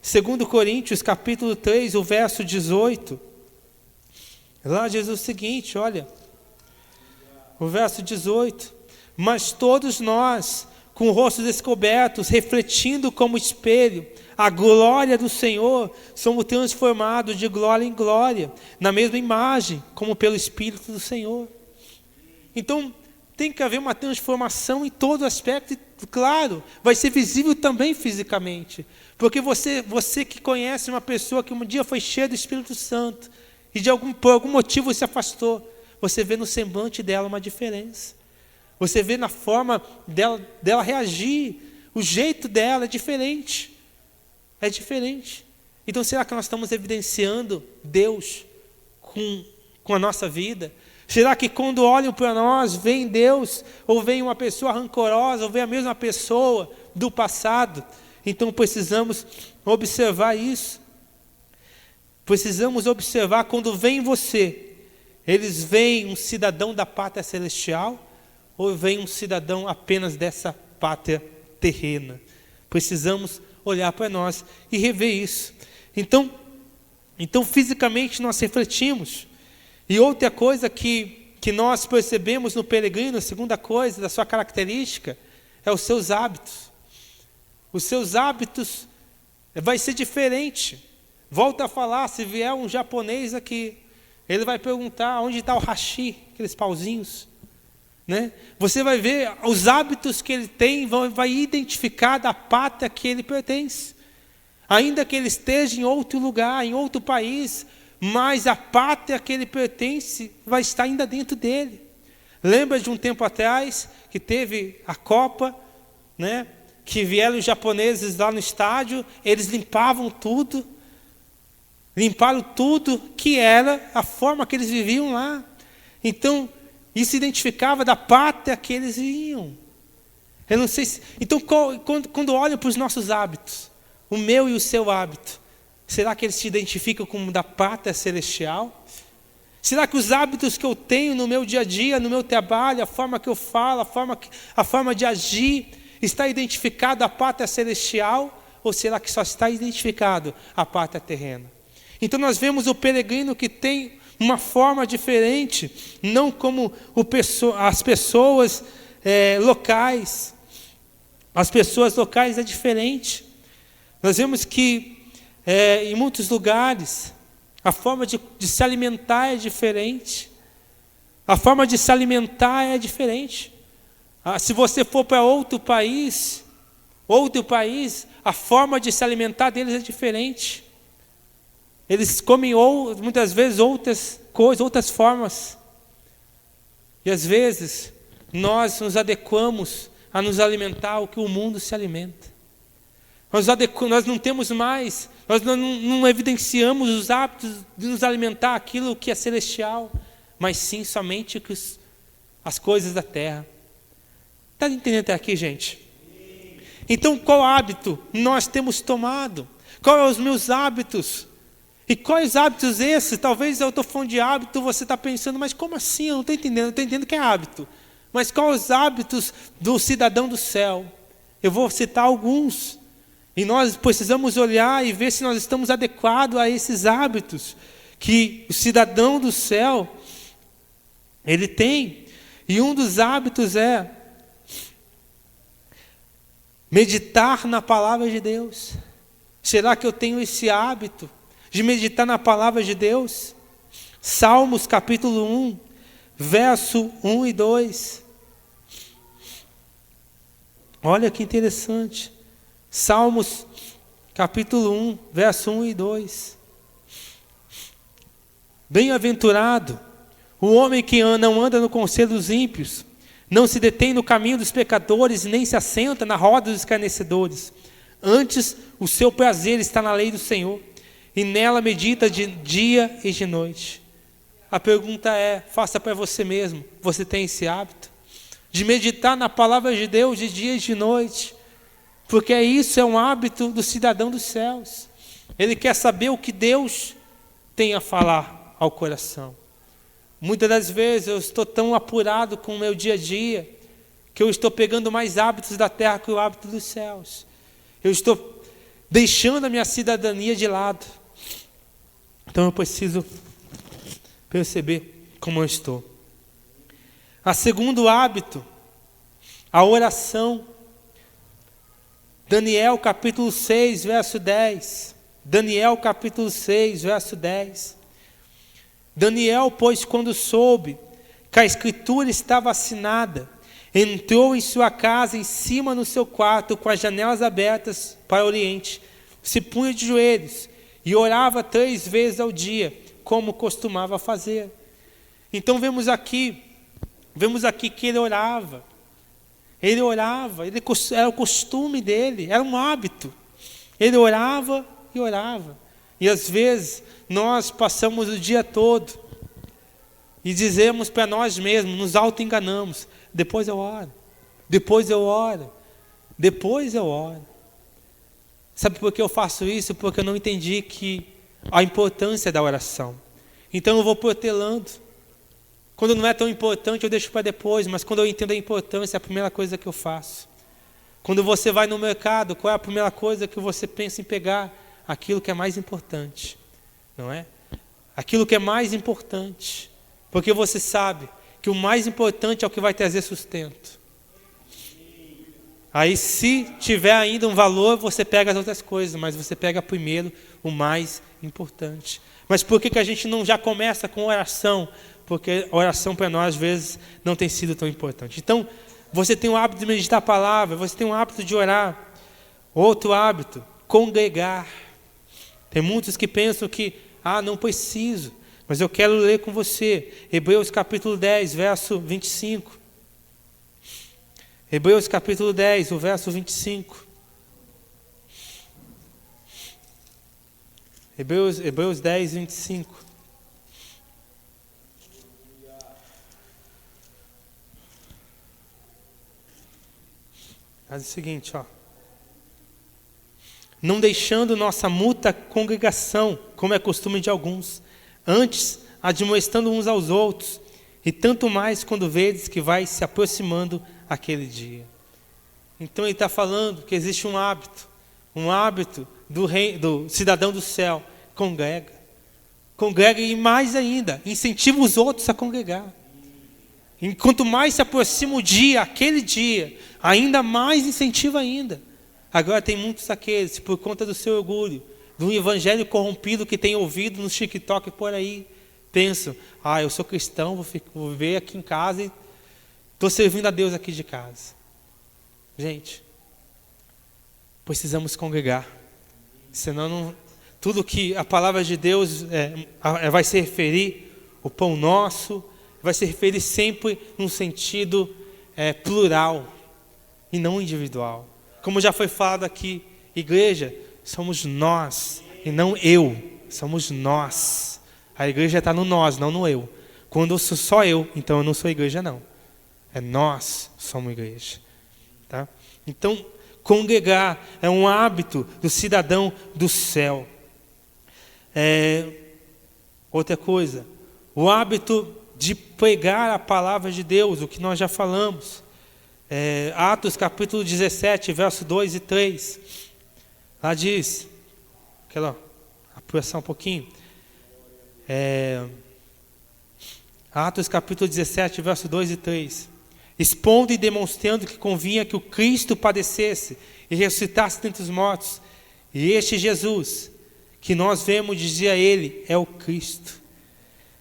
2 Coríntios, capítulo 3, o verso 18. Lá diz o seguinte, olha. O verso 18. Mas todos nós, com rostos descobertos, refletindo como espelho a glória do Senhor, somos transformados de glória em glória, na mesma imagem, como pelo Espírito do Senhor. Então, tem que haver uma transformação em todo aspecto, e, claro, vai ser visível também fisicamente. Porque você que conhece uma pessoa que um dia foi cheia do Espírito Santo, e por algum motivo se afastou, você vê no semblante dela uma diferença. Você vê na forma dela reagir, o jeito dela é diferente. É diferente. Então, será que nós estamos evidenciando Deus com a nossa vida? Será que quando olham para nós, vem Deus, ou vem uma pessoa rancorosa, ou vem a mesma pessoa do passado? Então, precisamos observar isso. Precisamos observar quando vem você, eles veem um cidadão da pátria celestial, ou vem um cidadão apenas dessa pátria terrena? Precisamos olhar para nós e rever isso. Então fisicamente nós refletimos. E outra coisa que nós percebemos no peregrino, a segunda coisa da sua característica, é os seus hábitos. Os seus hábitos vai ser diferente. Volta a falar, se vier um japonês aqui, ele vai perguntar onde está o hashi, aqueles pauzinhos. Né? Você vai ver os hábitos que ele tem, vai identificar da pátria que ele pertence. Ainda que ele esteja em outro lugar, em outro país, mas a pátria que ele pertence vai estar ainda dentro dele. Lembra de um tempo atrás que teve a Copa, né? Que vieram os japoneses lá no estádio, eles limparam tudo que era a forma que eles viviam lá. Então, isso identificava da pátria que eles vinham. Eu não sei se... Então, quando olham para os nossos hábitos, o meu e o seu hábito, será que eles se identificam como da pátria celestial? Será que os hábitos que eu tenho no meu dia a dia, no meu trabalho, a forma que eu falo, a forma de agir, está identificado a pátria celestial? Ou será que só está identificado a pátria terrena? Então nós vemos o peregrino que tem uma forma diferente, não como as pessoas locais. As pessoas locais é diferente. Nós vemos que em muitos lugares a forma de se alimentar é diferente. A forma de se alimentar é diferente. Se você for para outro país, a forma de se alimentar deles é diferente. Eles comem muitas vezes outras coisas, outras formas. E às vezes nós nos adequamos a nos alimentar o que o mundo se alimenta. Nós não temos mais, nós não evidenciamos os hábitos de nos alimentar aquilo que é celestial, mas sim somente as coisas da terra. Está entendendo até aqui, gente? Então, qual hábito nós temos tomado? Quais são os meus hábitos? E quais hábitos esses? Talvez eu estou falando de hábito, você está pensando, mas como assim? Eu não estou entendendo. Eu estou entendendo que é hábito. Mas quais os hábitos do cidadão do céu? Eu vou citar alguns. E nós precisamos olhar e ver se nós estamos adequados a esses hábitos que o cidadão do céu, ele tem. E um dos hábitos é meditar na palavra de Deus. Será que eu tenho esse hábito de meditar na palavra de Deus? Salmos capítulo 1, verso 1 e 2. Olha que interessante. Salmos capítulo 1, verso 1 e 2. Bem-aventurado o homem que não anda no conselho dos ímpios, não se detém no caminho dos pecadores, nem se assenta na roda dos escarnecedores. Antes, o seu prazer está na lei do Senhor, e nela medita de dia e de noite. A pergunta é, faça para você mesmo, você tem esse hábito? De meditar na palavra de Deus de dia e de noite? Porque isso é um hábito do cidadão dos céus. Ele quer saber o que Deus tem a falar ao coração. Muitas das vezes eu estou tão apurado com o meu dia a dia, que eu estou pegando mais hábitos da terra que o hábito dos céus. Eu estou deixando a minha cidadania de lado. Então eu preciso perceber como eu estou. A segundo hábito, a oração. Daniel capítulo 6, verso 10. Daniel capítulo 6, verso 10. Daniel, pois, quando soube que a escritura estava assinada, entrou em sua casa, em cima no seu quarto, com as janelas abertas para o oriente, se punha de joelhos e orava 3 vezes ao dia, como costumava fazer. Então vemos aqui que ele orava. Era o costume dele, era um hábito. Ele orava e orava. E às vezes nós passamos o dia todo e dizemos para nós mesmos, nos auto-enganamos: depois eu oro, depois eu oro, depois eu oro. Sabe por que eu faço isso? Porque eu não entendi a importância da oração. Então eu vou protelando. Quando não é tão importante eu deixo para depois, mas quando eu entendo a importância é a primeira coisa que eu faço. Quando você vai no mercado, qual é a primeira coisa que você pensa em pegar? Aquilo que é mais importante, não é? Aquilo que é mais importante, porque você sabe que o mais importante é o que vai trazer sustento. Aí, se tiver ainda um valor, você pega as outras coisas, mas você pega primeiro o mais importante. Mas por que a gente não já começa com oração? Porque a oração para nós, às vezes, não tem sido tão importante. Então, você tem o hábito de meditar a palavra, você tem o hábito de orar. Outro hábito, congregar. Tem muitos que pensam que, não preciso, mas eu quero ler com você. Hebreus capítulo 10, verso 25. Hebreus capítulo 10, o verso 25. Hebreus 10, 25. Faz o seguinte, não deixando nossa mútua congregação, como é costume de alguns, antes admoestando uns aos outros, e tanto mais quando vedes que vai se aproximando aquele dia. Então ele está falando que existe um hábito do cidadão do céu, congrega e mais ainda, incentiva os outros a congregar. E quanto mais se aproxima o dia, aquele dia, ainda mais incentiva ainda. Agora tem muitos aqueles, por conta do seu orgulho, do evangelho corrompido que tem ouvido no TikTok por aí, pensam, eu sou cristão, vou viver aqui em casa e estou servindo a Deus aqui de casa. Gente, precisamos congregar, senão tudo que a palavra de Deus vai se referir, o pão nosso, vai se referir sempre num sentido plural e não individual. Como já foi falado aqui, igreja, somos nós e não eu, somos nós. A igreja está no nós, não no eu. Quando eu sou só eu, então eu não sou igreja não. É nós somos igreja. Tá? Então, congregar é um hábito do cidadão do céu. Outra coisa, o hábito de pregar a palavra de Deus, o que nós já falamos. Atos capítulo 17, verso 2 e 3. Lá diz, apuração um pouquinho. Atos capítulo 17, verso 2 e 3. Expondo e demonstrando que convinha que o Cristo padecesse e ressuscitasse dentre os mortos. E este Jesus, que nós vemos, dizia ele, é o Cristo.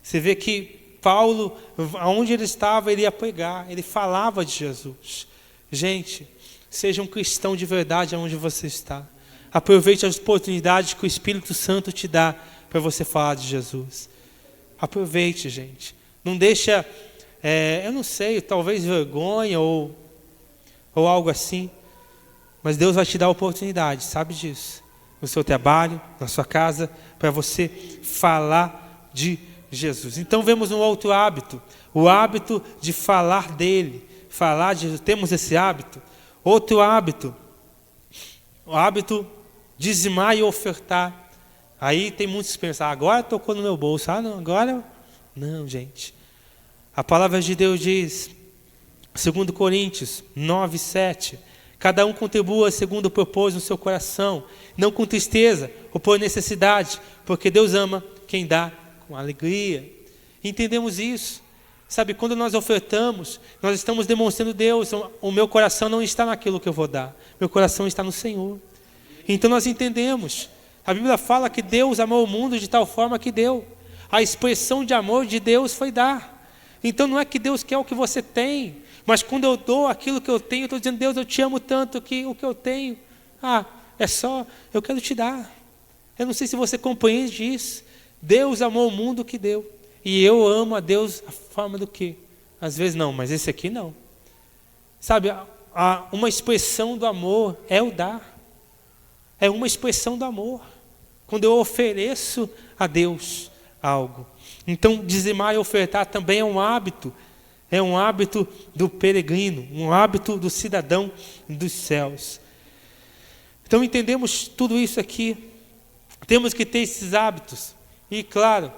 Você vê que Paulo, aonde ele estava, ele ia pregar, ele falava de Jesus. Gente, seja um cristão de verdade aonde você está. Aproveite as oportunidades que o Espírito Santo te dá para você falar de Jesus. Aproveite, gente. Não deixa, eu não sei, talvez vergonha ou algo assim. Mas Deus vai te dar oportunidade, sabe disso. No seu trabalho, na sua casa, para você falar de Jesus. Então vemos um outro hábito, o hábito de falar dele, falar de Jesus. Temos esse hábito. Outro hábito, o hábito de dizimar e ofertar. Aí tem muitos que pensam, agora tocou no meu bolso, agora não, gente. A palavra de Deus diz, 2 Coríntios 9, 7, cada um contribua segundo o propósito no seu coração, não com tristeza ou por necessidade, porque Deus ama quem dá com alegria. Entendemos isso. Sabe, quando nós ofertamos, nós estamos demonstrando Deus, o meu coração não está naquilo que eu vou dar, meu coração está no Senhor. Então nós entendemos, a Bíblia fala que Deus amou o mundo de tal forma que deu. A expressão de amor de Deus foi dar. Então não é que Deus quer o que você tem, mas quando eu dou aquilo que eu tenho, eu estou dizendo, Deus, eu te amo tanto que o que eu tenho, eu quero te dar. Eu não sei se você compreende isso. Deus amou o mundo que deu. E eu amo a Deus a forma do que? Às vezes não, mas esse aqui não. Sabe, uma expressão do amor é o dar. É uma expressão do amor. Quando eu ofereço a Deus algo. Então, dizimar e ofertar também é um hábito do peregrino, um hábito do cidadão dos céus. Então, entendemos tudo isso aqui. Temos que ter esses hábitos. E, claro,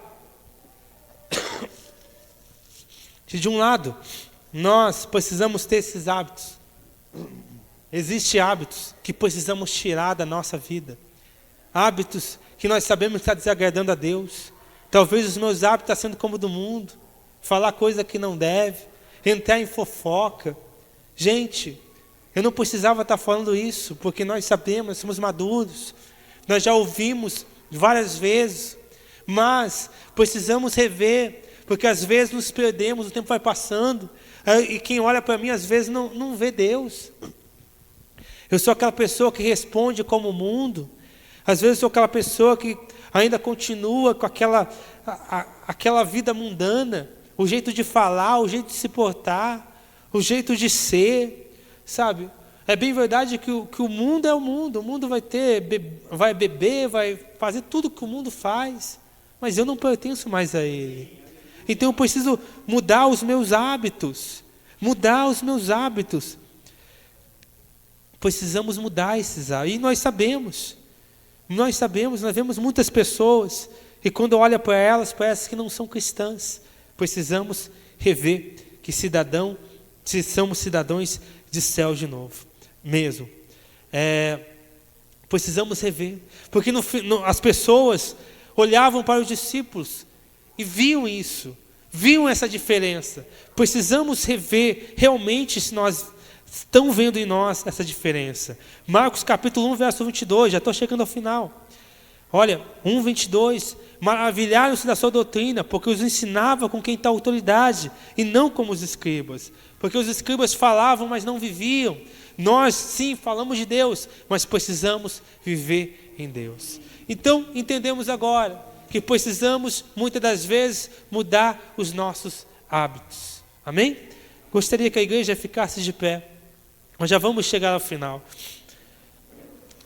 de um lado, nós precisamos ter esses hábitos. Existem hábitos que precisamos tirar da nossa vida. Hábitos que nós sabemos que está desagradando a Deus. Talvez os meus hábitos estão sendo como o do mundo. Falar coisa que não deve. Entrar em fofoca. Gente, eu não precisava estar falando isso, porque nós sabemos, nós somos maduros. Nós já ouvimos várias vezes. Mas precisamos rever, porque às vezes nos perdemos, o tempo vai passando. E quem olha para mim às vezes não vê Deus. Eu sou aquela pessoa que responde como o mundo. Às vezes eu sou aquela pessoa que ainda continua com aquela vida mundana. O jeito de falar, o jeito de se portar, o jeito de ser, sabe? É bem verdade que o mundo é o mundo. O mundo vai beber, vai fazer tudo que o mundo faz. Mas eu não pertenço mais a ele. Então eu preciso mudar os meus hábitos. Mudar os meus hábitos. Precisamos mudar esses hábitos. E nós sabemos, nós vemos muitas pessoas, e quando olha para elas, parece que não são cristãs. Precisamos rever que se somos cidadãos de céu de novo, mesmo. Precisamos rever, porque as pessoas olhavam para os discípulos e viam isso, viam essa diferença. Precisamos rever realmente se nós estão vendo em nós essa diferença. Marcos capítulo 1, verso 22, já estou chegando ao final. Olha, 1, 22, maravilharam-se da sua doutrina, porque os ensinava com quem tem autoridade, e não como os escribas. Porque os escribas falavam, mas não viviam. Nós, sim, falamos de Deus, mas precisamos viver em Deus. Então, entendemos agora que precisamos, muitas das vezes, mudar os nossos hábitos. Amém? Gostaria que a igreja ficasse de pé. Nós já vamos chegar ao final.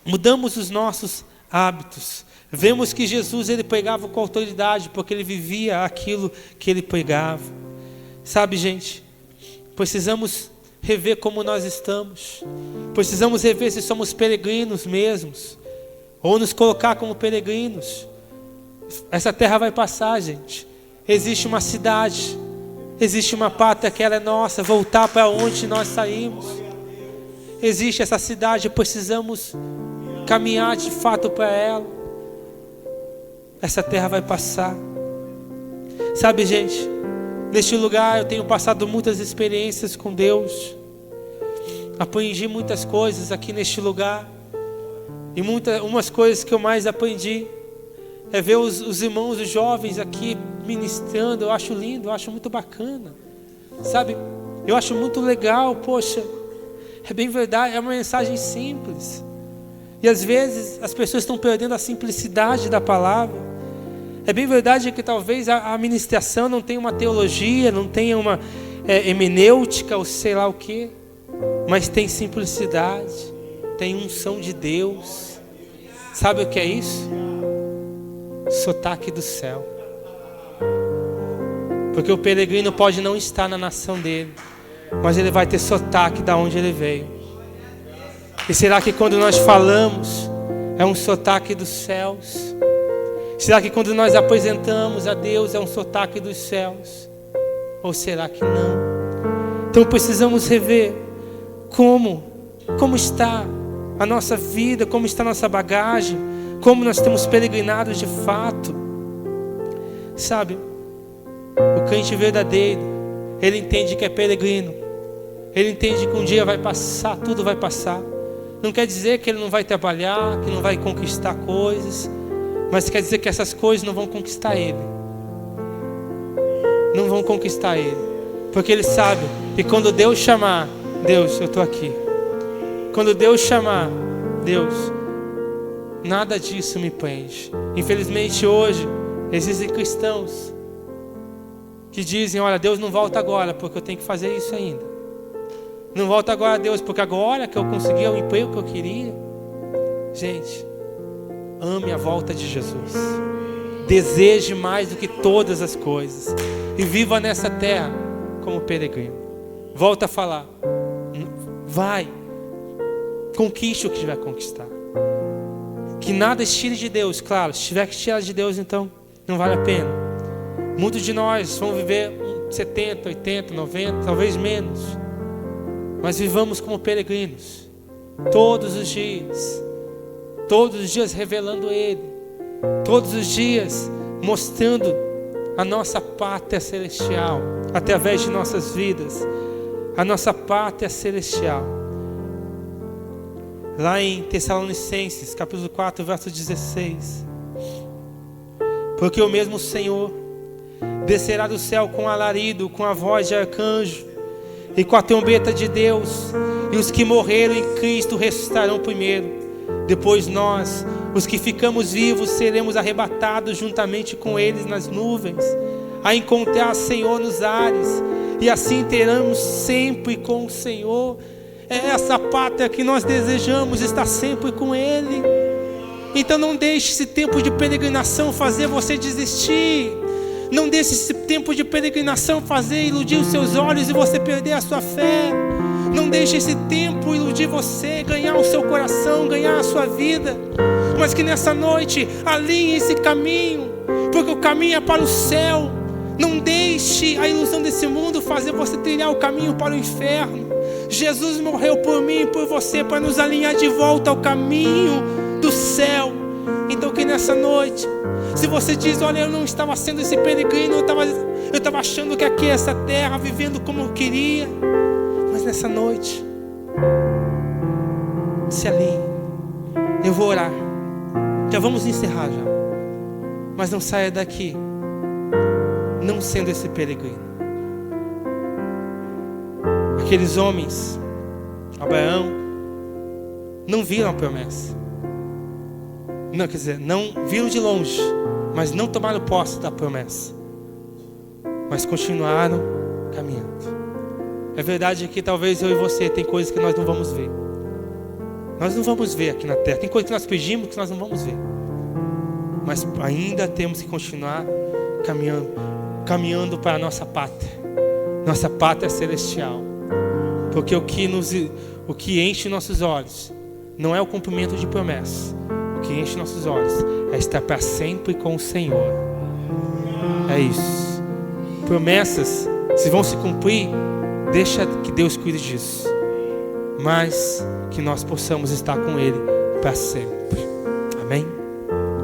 Mudamos os nossos hábitos. Vemos que Jesus, ele pregava com autoridade, porque ele vivia aquilo que ele pregava. Sabe, gente, precisamos rever como nós estamos. Precisamos rever se somos peregrinos mesmos, ou nos colocar como peregrinos. Essa terra vai passar, gente. Existe uma cidade, existe uma pátria que ela é nossa, voltar para onde nós saímos. Existe essa cidade, precisamos caminhar de fato para ela. Essa terra vai passar. Sabe, gente, neste lugar eu tenho passado muitas experiências com Deus. Aprendi muitas coisas aqui neste lugar. E umas coisas que eu mais aprendi é ver os irmãos, os jovens aqui ministrando. Eu acho lindo, eu acho muito bacana. Sabe, eu acho muito legal, poxa. É bem verdade, é uma mensagem simples. E às vezes as pessoas estão perdendo a simplicidade da palavra. É bem verdade que talvez a ministração não tenha uma teologia, não tenha uma hermenêutica ou sei lá o que, mas tem simplicidade, tem unção de Deus. Sabe o que é isso? Sotaque do céu. Porque o peregrino pode não estar na nação dele, mas ele vai ter sotaque da onde ele veio. E será que quando nós falamos é um sotaque dos céus? Será que quando nós apresentamos a Deus é um sotaque dos céus? Ou será que não? Então precisamos rever como está a nossa vida, como está a nossa bagagem, como nós temos peregrinado de fato. Sabe, o crente verdadeiro, ele entende que é peregrino. Ele entende que um dia vai passar, tudo vai passar. Não quer dizer que ele não vai trabalhar, que não vai conquistar coisas, mas quer dizer que essas coisas não vão conquistar ele. Não vão conquistar ele. Porque ele sabe que quando Deus chamar, Deus, eu estou aqui. Quando Deus chamar, Deus, nada disso me prende. Infelizmente hoje, existem cristãos que dizem, olha, Deus não volta agora, porque eu tenho que fazer isso ainda. Não volta agora, Deus, porque agora que eu consegui o emprego que eu queria. Gente, ame a volta de Jesus. Deseje mais do que todas as coisas. E viva nessa terra como peregrino. Volta a falar. Vai. Conquiste o que tiver que conquistar. Que nada estire de Deus, claro. Se tiver que tirar de Deus, então não vale a pena. Muitos de nós vão viver 70, 80, 90, talvez menos. Mas vivamos como peregrinos. todos os dias revelando Ele, todos os dias mostrando a nossa pátria celestial, através de nossas vidas, a nossa pátria celestial. Lá em Tessalonicenses, capítulo 4, verso 16. Porque o mesmo Senhor descerá do céu com alarido, com a voz de arcanjo e com a trombeta de Deus, e os que morreram em Cristo ressuscitarão primeiro. Depois nós, os que ficamos vivos, seremos arrebatados juntamente com eles nas nuvens, a encontrar o Senhor nos ares, e assim teremos sempre com o Senhor. É essa pátria que nós desejamos, estar sempre com Ele. Então não deixe esse tempo de peregrinação fazer você desistir. Não deixe esse tempo de peregrinação fazer iludir os seus olhos e você perder a sua fé. Não deixe esse tempo iludir você, ganhar o seu coração, ganhar a sua vida. Mas que nessa noite alinhe esse caminho, porque o caminho é para o céu. Não deixe a ilusão desse mundo fazer você trilhar o caminho para o inferno. Jesus morreu por mim e por você para nos alinhar de volta ao caminho do céu. Então que nessa noite, se você diz, olha, eu não estava sendo esse peregrino, eu estava achando que aqui é essa terra, vivendo como eu queria, mas nessa noite se alinhe. Eu vou orar, já vamos encerrar já, mas não saia daqui não sendo esse peregrino. Aqueles homens, Abraão, não viram a promessa. Não, quer dizer, não viram de longe, mas não tomaram posse da promessa, mas continuaram caminhando. É verdade que talvez eu e você tem coisas que nós não vamos ver. Nós não vamos ver aqui na terra. Tem coisas que nós pedimos que nós não vamos ver, mas ainda temos que continuar caminhando para a nossa pátria celestial. Porque o que enche nossos olhos não é o cumprimento de promessas. O que enche nossos olhos é estar para sempre com o Senhor. É isso. Promessas, se vão se cumprir, deixa que Deus cuide disso. Mas que nós possamos estar com Ele para sempre. Amém?